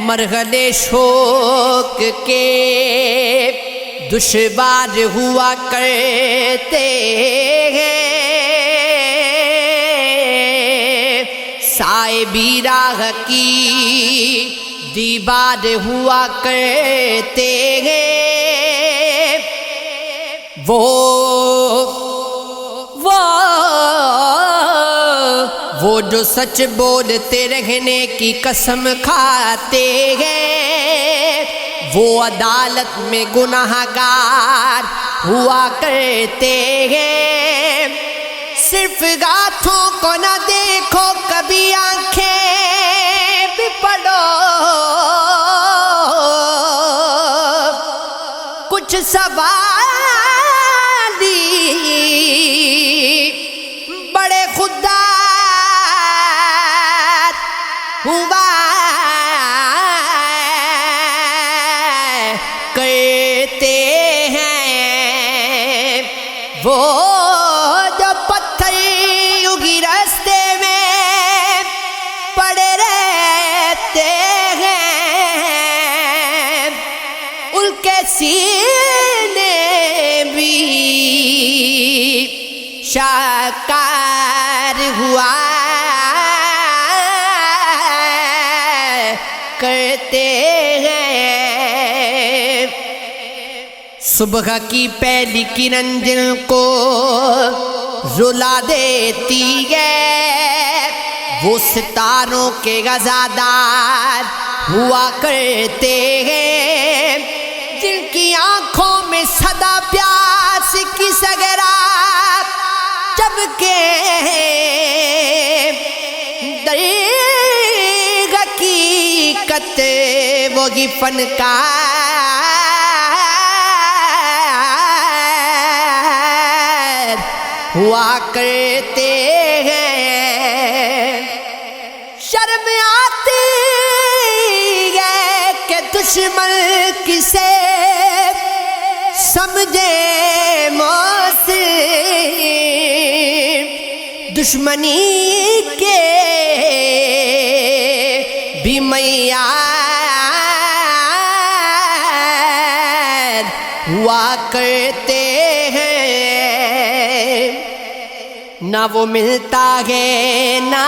مرحلے شوق کے دشوار ہوا کرتے ہیں، سائے بھی راہ کی دیوار ہوا کرتے ہیں، وہ جو سچ بولتے رہنے کی قسم کھاتے ہیں، وہ عدالت میں گناہگار ہوا کرتے ہیں۔ صرف ہاتھوں کو نہ دیکھو، کبھی آنکھیں بھی پڑھو، کچھ سوالی بڑے خوددار ہوا کرتے ہیں، وہ جو پتھر یوگی راستے میں پڑے رہتے ہیں، ان کے سینے بھی شاکار ہوا کرتے ہیں۔ صبح کی پہلی کرن دل کو رلا دیتی ہے، وہ ستاروں کے غزادار ہوا کرتے ہیں، جن کی آنکھوں میں سدا پیاس کی سگرات، جبکہ در حقیقت وہی فنکار ہوا کرتے ہیں۔ شرم آتی ہے کہ دشمن کسے سمجھے مسلم، دشمنی کے بھی معیار ہوا کرتے ہیں، نہ وہ ملتا ہے نہ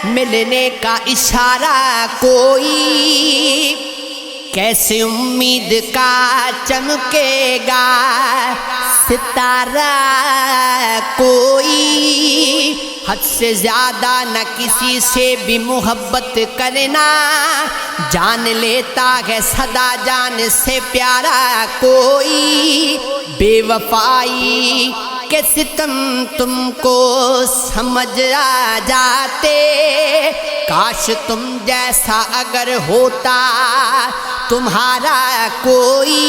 ملنے کا اشارہ کوئی، کیسے امید کا چمکے گا ستارہ کوئی، حد سے زیادہ نہ کسی سے بھی محبت کرنا، جان لیتا ہے صدا جان سے پیارا کوئی، بے وفائی کے ستم تم کو سمجھ آ جاتے، کاش تم جیسا اگر ہوتا تمہارا کوئی،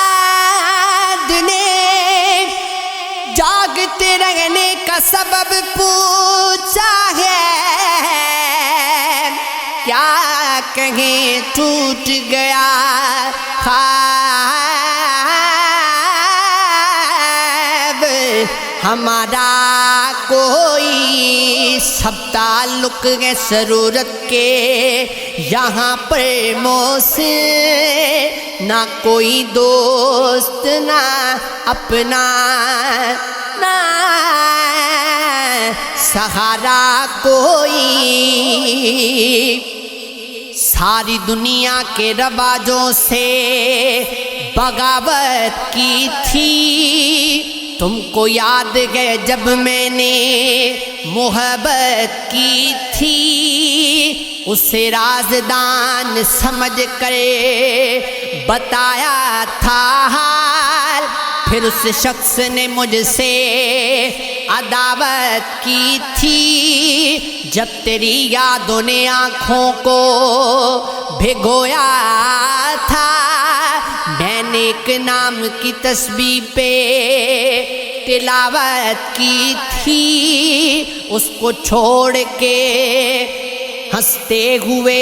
چاند نے جاگتے رہنے کا سبب پوچھا ہے، کیا کہیں ٹوٹ گیا خواب ہمارا کوئی، سب تعلق ہے ضرورت کے یہاں پر موسم، نہ کوئی دوست نہ اپنا نہ سہارا کوئی، ساری دنیا کے رواجوں سے بغاوت کی تھی، تم کو یاد ہے جب میں نے محبت کی تھی، اسے رازدان سمجھ کر بتایا تھا حال، پھر اس شخص نے مجھ سے عداوت کی تھی، جب تیری یادوں نے آنکھوں کو بھگویا تھا، میں نے ایک نام کی تسبیح پہ تلاوت کی تھی، اس کو چھوڑ کے ہنستے ہوئے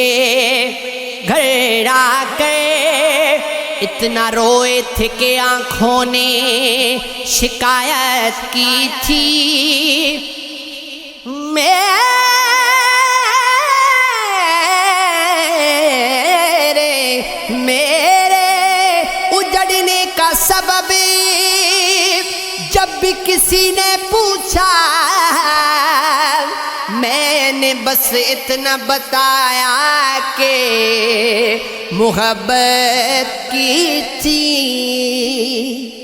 گھر آ کر اتنا روئے تھے کہ آنکھوں نے شکایت کی تھی میرے اجڑنے کا سبب جب بھی کسی نے پوچھا میں نے بس اتنا بتایا کہ محبت کی تھی